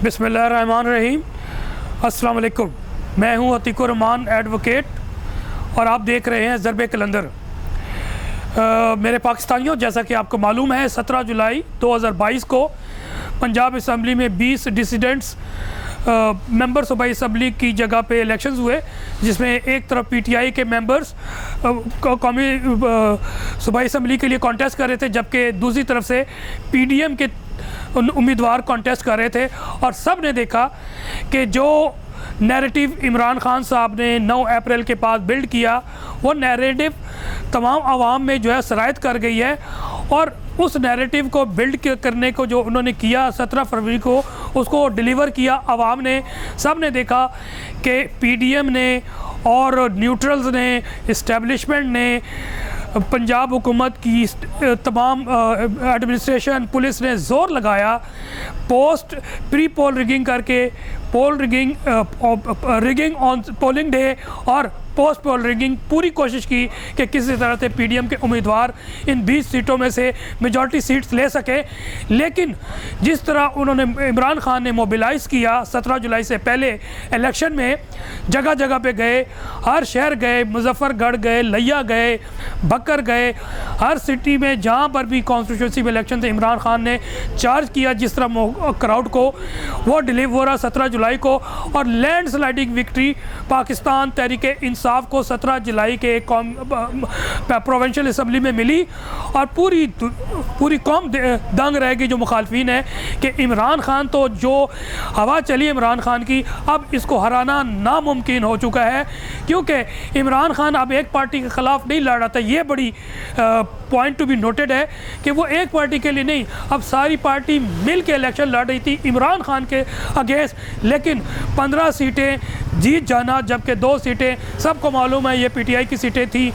बिस्मिल्लाहिर्रहमानिर्रहीम। अस्सलाम वालेकुम। मैं हूं अतीकुर रहमान एडवोकेट और आप देख रहे हैं ज़रबे कलंदर। मेरे पाकिस्तानियों, जैसा कि आपको मालूम है 17 जुलाई 2022 को पंजाब असम्बली में 20 डिसिडेंट्स मेंबर सूबाई असम्बली की जगह पे इलेक्शंस हुए, जिसमें एक तरफ पीटीआई के मेंबर्स कौमी सूबाई असम्बली के लिए कॉन्टेस्ट कर रहे थे, जबकि दूसरी तरफ से पीडीएम के उम्मीदवार कॉन्टेस्ट कर रहे थे। और सब ने देखा कि जो नैरेटिव इमरान खान साहब ने 9 अप्रैल के पास बिल्ड किया, वो नैरेटिव तमाम आवाम में जो है सरायत कर गई है। और उस नैरेटिव को बिल्ड करने को जो उन्होंने किया 17 फरवरी को, उसको डिलीवर किया आवाम ने। सब ने देखा कि पीडीएम ने और न्यूट्रल्स ने, इस्टेब्लिशमेंट ने, पंजाब हुकूमत की तमाम एडमिनिस्ट्रेशन, पुलिस ने ज़ोर लगाया पोस्ट प्री पोल रिगिंग करके, poll rigging on polling day और पोस्ट पोल रिगिंग, पूरी कोशिश की कि किसी तरह से पीडीएम के उम्मीदवार इन 20 सीटों में से मेजॉरिटी सीट्स ले सके। लेकिन जिस तरह उन्होंने इमरान खान ने मोबिलाइज़ किया 17 जुलाई से पहले इलेक्शन में, जगह जगह पे गए, हर शहर गए, मुजफ्फरगढ़ गए, लिया गए, बकर गए, हर सिटी में जहाँ पर भी कॉन्स्टिट्यूंसी में इलेक्शन थे, इमरान खान ने चार्ज किया जिस तरह क्राउड को, वो डिलीवर हो रहा 17 जुलाई को। और land sliding victory Pakistan Tehreek इंसाफ को 17 जुलाई के प्रोविंशियल असम्बली में मिली। और पूरी कौम दंग रह गई जो मुखालफिन है कि इमरान खान तो जो हवा चली इमरान खान की, अब इसको हराना नामुमकिन हो चुका है, क्योंकि इमरान खान अब एक पार्टी के ख़िलाफ़ नहीं लड़ रहा था। ये बड़ी पॉइंट टू बी नोटेड है कि वो एक पार्टी के लिए नहीं, अब सारी पार्टी मिल के इलेक्शन लड़ रही थी इमरान खान के अगेंस्ट। लेकिन 15 सीटें जीत जाना, जबकि 2 सीटें सबको मालूम है ये पीटीआई की सीटें थी,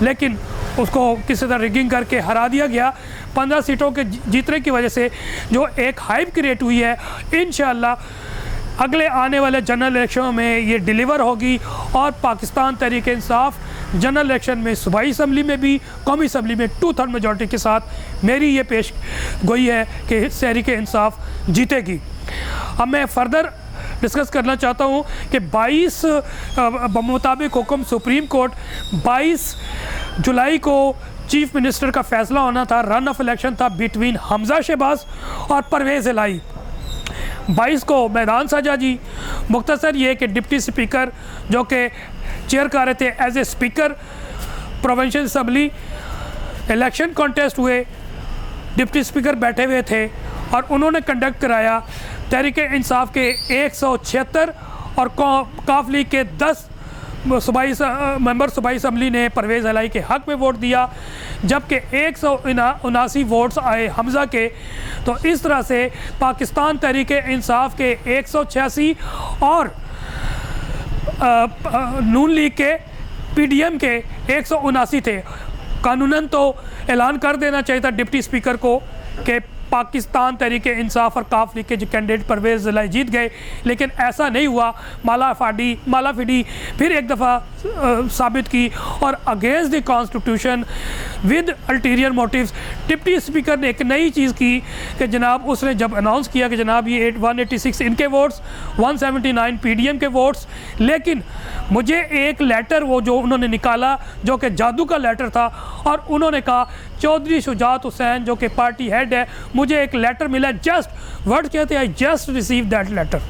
लेकिन उसको किसी तरह रिगिंग करके हरा दिया गया। 15 सीटों के जीतने की वजह से जो एक हाइप क्रिएट हुई है, इंशाअल्लाह अगले आने वाले जनरल इलेक्शनों में ये डिलीवर होगी। और पाकिस्तान तहरीक इंसाफ जनरल इलेक्शन में सूबाई असम्बली में भी, कौमी असम्बली में 2/3 मेजॉरिटी के साथ मेरी ये पेश गोई है कि तहरीक इंसाफ जीतेगी। अब मैं फ़र्दर डिस्कस करना चाहता हूँ कि 22 मुताबिक हुक्म सुप्रीम कोर्ट 22 जुलाई को चीफ मिनिस्टर का फ़ैसला होना था, रन ऑफ इलेक्शन था बिटवीन हमज़ा शहबाज और परवेज़ इलाही। 22 को मैदान साजा जी। मुख्तसर ये कि डिप्टी स्पीकर जो कि चेयर कर रहे थे as a speaker provincial assembly, election contest हुए, डिप्टी स्पीकर बैठे हुए थे और उन्होंने कंडक्ट कराया। तहरीक इंसाफ के 176 और काफ लीग के 10 मेंबर सूबाई असम्बली ने परवेज़ इलाही के हक़ में वोट दिया, जबकि 179 वोट्स आए हमज़ा के। तो इस तरह से पाकिस्तान तहरीक इंसाफ के 186 और नून लीग के, पीडीएम के 179 थे। कानूनन तो ऐलान कर देना चाहिए था डिप्टी स्पीकर को कि पाकिस्तान तहरीक इंसाफ और काफ लीग के जो कैंडिडेट परवेज़ इलाही जीत गए, लेकिन ऐसा नहीं हुआ। मालाफिडी फिर एक दफ़ा साबित की और against the constitution with ulterior motives. Deputy speaker ने एक नई चीज़ की कि जनाब, उसने जब अनाउंस किया कि जनाब ये 186 इनके वोट्स, 179 पीडीएम के वोट्स, लेकिन मुझे एक लेटर वो जो उन्होंने निकाला जो कि जादू का लेटर था, और उन्होंने कहा चौधरी शुजात हुसैन जो कि पार्टी हेड है, मुझे एक लेटर मिला, जस्ट वर्ड कहते हैं, I just receive that letter.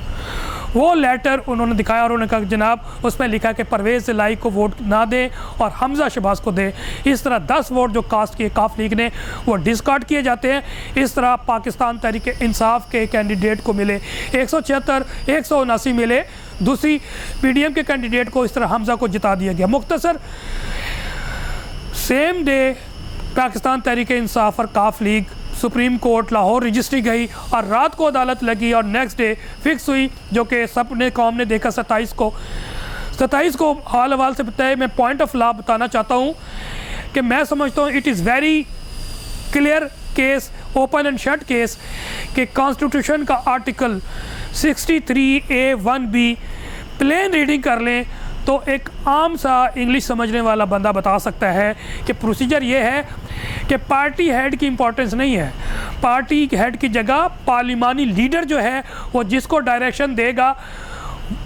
वो लेटर उन्होंने दिखाया और उन्होंने कहा जनाब उसमें लिखा कि परवेज़ इलाही को वोट ना दें और हमज़ा शहबाज को दें। इस तरह 10 वोट जो कास्ट किए काफ लीग ने वो डिस्कार्ड किए जाते हैं। इस तरह पाकिस्तान तहरीक इंसाफ के कैंडिडेट को मिले 176, 179 मिले, दूसरी पीडीएम के कैंडिडेट को इस तरह हमज़ा को जिता दिया गया। मुख्तसर सेम डे पाकिस्तान तहरीक इंसाफ और काफ league Supreme Court Lahore registry गई और रात को अदालत लगी और नेक्स्ट डे फिक्स हुई, जो कि सब ने कौम ने देखा 27 को हाल हवाल से बताए। मैं पॉइंट ऑफ लॉ बताना चाहता हूँ कि मैं समझता हूँ it is very clear case, open and shut case, कि कॉन्स्टिट्यूशन का आर्टिकल 63A1B प्लेन रीडिंग कर लें तो एक आम सा इंग्लिश समझने वाला बंदा बता सकता है कि प्रोसीजर ये है कि पार्टी हेड की इम्पोर्टेंस नहीं है। पार्टी हेड की जगह पार्लिमानी लीडर जो है वो जिसको डायरेक्शन देगा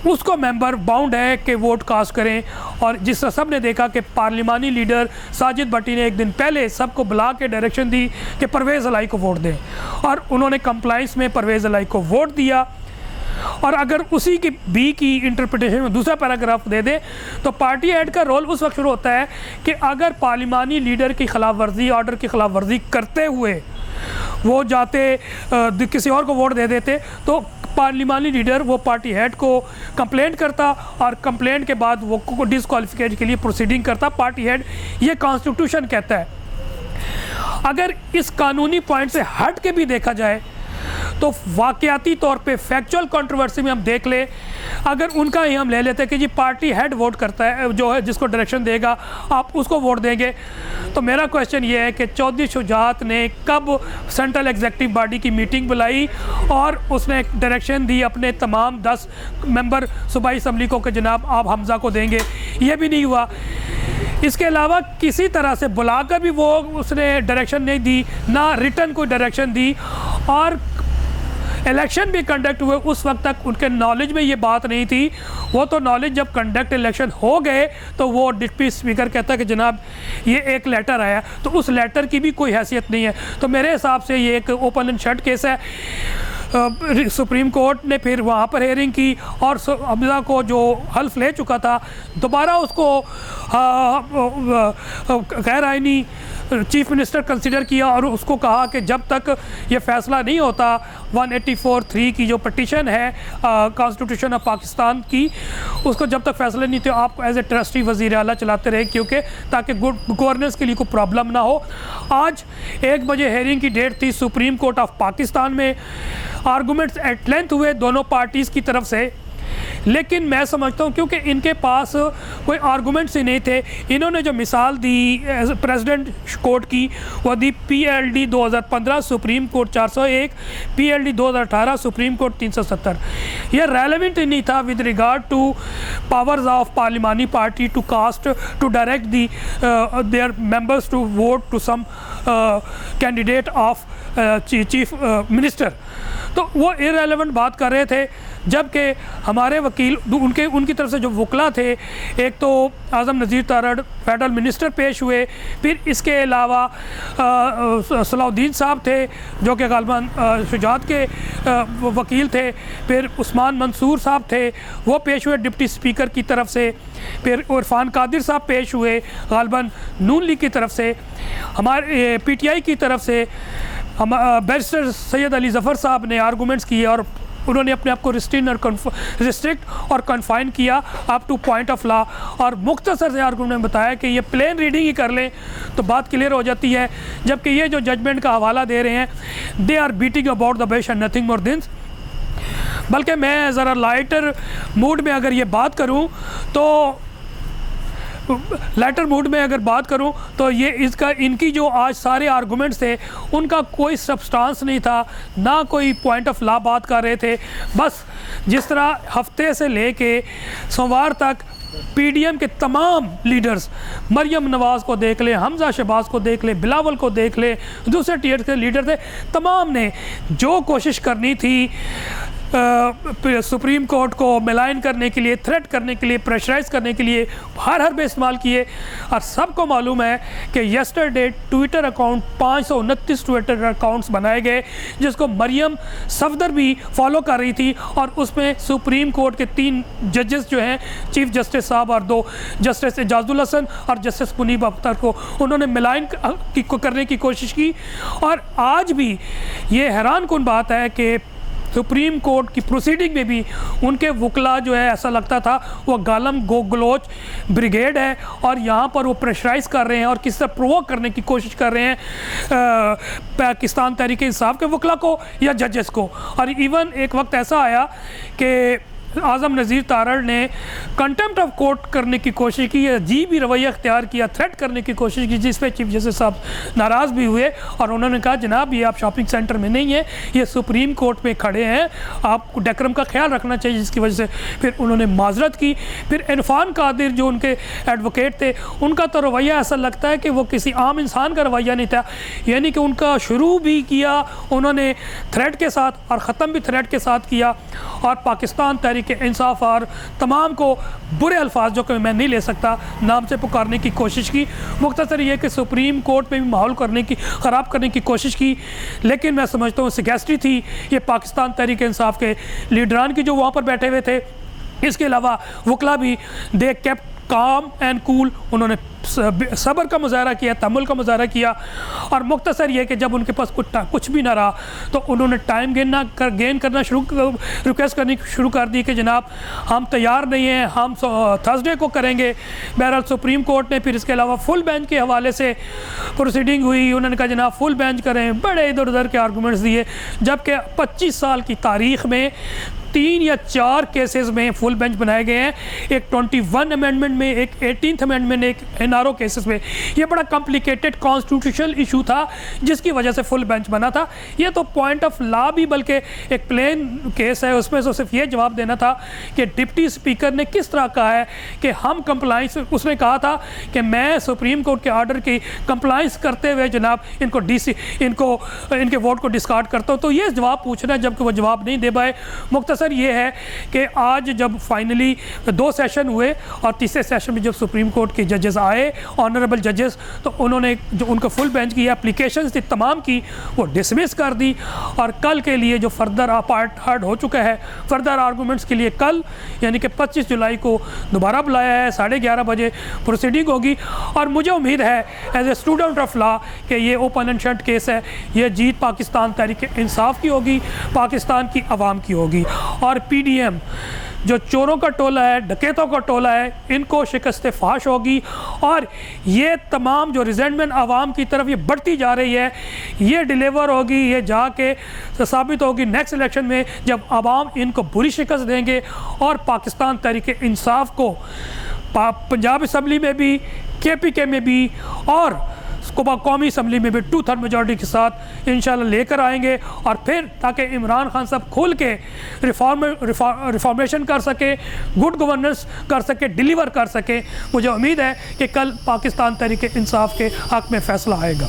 उसको मेंबर बाउंड है कि वोट कास्ट करें। और जिस तरह सब ने देखा कि पार्लिमानी लीडर साजिद भट्टी ने एक दिन पहले सबको बुला के डायरेक्शन दी कि परवेज़ इलाही को वोट दें, और उन्होंने कंप्लाइंस में परवेज़ इलाही को वोट दिया। और अगर उसी की बी की इंटरप्रिटेशन में दूसरा पैराग्राफ दे दें तो पार्टी हेड का रोल उस वक्त शुरू होता है कि अगर पार्लिमानी लीडर की खिलाफ वर्जी, ऑर्डर की खिलाफ वर्जी करते हुए वो जाते किसी और को वोट दे देते तो पार्लिमानी लीडर वो पार्टी हेड को कंप्लेंट करता और कंप्लेंट के बाद वो डिसक्वालिफिकेशन के लिए प्रोसीडिंग करता पार्टी हेड। ये कॉन्स्टिट्यूशन कहता है। अगर इस कानूनी पॉइंट से हट के भी देखा जाए तो वाकयाती तौर पे फैक्चुअल कंट्रोवर्सी में हम देख ले, अगर उनका ही हम ले लेते हैं कि जी पार्टी हेड वोट करता है, जो है जिसको डायरेक्शन देगा आप उसको वोट देंगे, तो मेरा क्वेश्चन ये है कि चौधरी शुजात ने कब सेंट्रल एग्जीक्यूटिव बॉडी की मीटिंग बुलाई और उसने डायरेक्शन दी अपने तमाम 10 मेंबर सूबाई असम्बली को कि जनाब आप हमज़ा को देंगे? ये भी नहीं हुआ। इसके अलावा किसी तरह से बुलाकर भी वो उसने डायरेक्शन नहीं दी, ना रिटर्न कोई डायरेक्शन दी। और इलेक्शन भी कंडक्ट हुए उस वक्त तक उनके नॉलेज में ये बात नहीं थी। वो तो नॉलेज जब कंडक्ट इलेक्शन हो गए तो वो डिप्टी स्पीकर कहता है कि जनाब ये एक लेटर आया, तो उस लेटर की भी कोई हैसियत नहीं है। तो मेरे हिसाब से ये एक ओपन एंड शट केस है। सुप्रीम कोर्ट ने फिर वहाँ पर हेयरिंग की और हमज़ा को जो हल्फ ले चुका था दोबारा उसको गैर आइनी चीफ मिनिस्टर कंसिडर किया और उसको कहा कि जब तक ये फ़ैसला नहीं होता 184(3) की जो पटिशन है कॉन्स्टिट्यूशन ऑफ पाकिस्तान की, उसको जब तक फ़ैसला नहीं तो आप एज ए ट्रस्टी वज़ीर आला चलाते रहे, क्योंकि ताकि गुड गवर्नेंस के लिए कोई प्रॉब्लम ना हो। आज 1 बजे हेयरिंग की डेट थी सुप्रीम कोर्ट ऑफ पाकिस्तान में। आर्गूमेंट्स एट लेंथ हुए दोनों पार्टीज़ की तरफ से, लेकिन मैं समझता हूँ क्योंकि इनके पास कोई आर्गूमेंट्स ही नहीं थे, इन्होंने जो मिसाल दी प्रेसिडेंट कोर्ट की वो the PLD 2015 Supreme Court 401, PLD 2018 Supreme Court 370। ये रेलेवेंट ही नहीं था with regard to powers of parliamentary party to cast to direct the their members to vote to some candidate of chief minister. तो वो irrelevant बात कर रहे थे, जबकि हमारे वकील उनकी तरफ से जो वकला थे, एक तो आज़म नज़ीर तारड़ फेडरल मिनिस्टर पेश हुए, फिर इसके अलावा सलाउद्दीन साहब थे जो कि गालिबन शुजात के वकील थे, फिर उस्मान मंसूर साहब थे वो पेश हुए डिप्टी स्पीकर की तरफ से, फिर इरफान कादिर साहब पेश हुए गालिबन नून लीग की तरफ से, हमारे PTI की तरफ से हम बैरिस्टर सैयद अली ज़फ़र साहब ने आर्गूमेंट्स किए और उन्होंने अपने आप को रिस्ट्रिक्ट और कन्फाइन किया up two point of law. और मुख्तसर से आर्गूमेंट ने बताया कि ये प्लेन रीडिंग ही कर लें तो बात क्लियर हो जाती है, जबकि ये जो जजमेंट का हवाला दे रहे हैं they are beating about the bush and nothing more this. बल्कि मैं ज़रा लाइटर मूड में अगर ये बात करूँ तो लेटर मूड में अगर बात करूं तो ये इसका इनकी जो आज सारे आर्गूमेंट्स थे उनका कोई सब्सटेंस नहीं था, ना कोई पॉइंट ऑफ लॉ बात कर रहे थे। बस जिस तरह हफ्ते से लेके सोमवार तक PDM के तमाम लीडर्स, मरियम नवाज़ को देख ले, हमज़ा शहबाज को देख ले, बिलावल को देख ले, दूसरे टीयर के लीडर थे, तमाम ने जो कोशिश करनी थी सुप्रीम कोर्ट को मिलाइन करने के लिए, थ्रेट करने के लिए, प्रेशराइज करने के लिए हर हरबे इस्तेमाल किए। और सबको मालूम है कि yesterday Twitter account 529 Twitter accounts बनाए गए जिसको मरियम सफदर भी फॉलो कर रही थी, और उसमें सुप्रीम कोर्ट के 3 जजेस जो हैं, चीफ जस्टिस साहब और 2 जस्टिस एजाजुल हसन और जस्टिस मुनीब अख्तर को उन्होंने मिलाइन करने की कोशिश की। और आज भी ये हैरान कुन बात है कि सुप्रीम कोर्ट की प्रोसीडिंग में भी उनके वकला जो है ऐसा लगता था वो गालम गलोच ब्रिगेड है और यहाँ पर वो प्रेशराइज़ कर रहे हैं और किस तरह प्रोवोक करने की कोशिश कर रहे हैं पाकिस्तान तहरीक इंसाफ के वकला को या जजेस को। और इवन एक वक्त ऐसा आया कि आज़म नज़ीर तारड़ ने कंटेम्प्ट ऑफ कोर्ट करने की कोशिश की, अजीब ही रवैया अख्तियार किया, थ्रेट करने की कोशिश की, जिस पे चीफ जस्टिस साहब नाराज़ भी हुए और उन्होंने कहा जनाब ये आप शॉपिंग सेंटर में नहीं है, ये सुप्रीम कोर्ट में खड़े हैं, आपको डेकोरम का ख्याल रखना चाहिए, जिसकी वजह से फिर उन्होंने माजरत की। फिर इरफान कादिर जो उनके एडवोकेट थे, उनका तो रवैया ऐसा लगता है कि वो किसी आम इंसान का रवैया नहीं था, यानी कि उनका शुरू भी किया उन्होंने थ्रेट के साथ और ख़त्म भी थ्रेट के साथ किया, और पाकिस्तान तहरीक इंसाफ और तमाम को बुरे अल्फाज जो कि मैं नहीं ले सकता नाम से पुकारने की कोशिश की। मुख्तसर ये कि सुप्रीम कोर्ट में भी माहौल ख़राब करने की कोशिश की, लेकिन मैं समझता हूँ सिगेस्ट्री थी ये पाकिस्तान तहरीक इंसाफ के लीडरान की जो वहाँ पर बैठे हुए थे। इसके अलावा वकला भी दे केप्ट काम एंड कूल, उन्होंने सब्र का मुजाहरा किया, तहम्मुल का मुजाहरा किया, और मुख्तसर ये कि जब उनके पास कुछ भी ना रहा तो उन्होंने टाइम गेन करना रिक्वेस्ट करनी शुरू कर दी कि जनाब हम तैयार नहीं हैं, हम थर्सडे को करेंगे। बहरहाल सुप्रीम कोर्ट ने फिर इसके अलावा फुल बेंच के हवाले से प्रोसीडिंग हुई, उन्होंने कहा जनाब फुल बेंच करें, बड़े इधर उधर के आर्गूमेंट्स दिए, जबकि 25 साल की तारीख़ में 3 या 4 केसेस में फुल बेंच बनाए गए हैं, एक 21 अमेंडमेंट में, एक 18th अमेंडमेंट, एक एनआरओ केसेस में। ये बड़ा कॉम्प्लिकेटेड कॉन्स्टिट्यूशनल इशू था जिसकी वजह से फुल बेंच बना था। ये तो पॉइंट ऑफ लॉ भी बल्कि एक प्लेन केस है, उसमें तो सिर्फ ये जवाब देना था कि डिप्टी स्पीकर ने किस तरह कहा है कि हम कंप्लाइंस, उसने कहा था कि मैं सुप्रीम कोर्ट के ऑर्डर की कंप्लाइंस करते हुए जनाब इनके वोट को डिस्कार्ड करता हूँ। तो ये जवाब पूछना है, जबकि वो जवाब नहीं दे पाए। मुख्तसर ये है कि आज जब फाइनली 2 सेशन हुए और तीसरे सेशन में जब सुप्रीम कोर्ट के जजेस आए, ऑनरेबल जजेस, तो उन्होंने जो उनका फुल बेंच की एप्लीकेशंस थी तमाम की वो डिसमिस कर दी, और कल के लिए जो फर्दर पार्ट हर्ड हो चुका है, फर्दर आर्गूमेंट्स के लिए कल यानी कि 25 जुलाई को दोबारा बुलाया है, 11:30 बजे प्रोसीडिंग होगी। और मुझे उम्मीद है as a student of law कि ये ओपन एंड शट केस है, ये जीत पाकिस्तान तहरीक इंसाफ की होगी, पाकिस्तान की आवाम की होगी, और पीडीएम जो चोरों का टोला है, डकैतों का टोला है, इनको शिकस्त फाश होगी। और ये तमाम जो रिजेंटमेंट आवाम की तरफ ये बढ़ती जा रही है, ये डिलीवर होगी, ये जाके साबित होगी नेक्स्ट इलेक्शन में जब आवाम इनको बुरी शिकस्त देंगे, और पाकिस्तान तहरीक इंसाफ को पंजाब असम्बली में भी, KPK में भी और कौमी असम्बली में भी 2/3 मेजॉरिटी के साथ इंशाल्लाह लेकर आएंगे, और फिर ताकि इमरान खान साहब खुल के रिफॉर्मेशन कर सके, गुड गवर्नेंस कर सके, डिलीवर कर सके। मुझे उम्मीद है कि कल पाकिस्तान तहरीक इंसाफ के हक़ में फ़ैसला आएगा।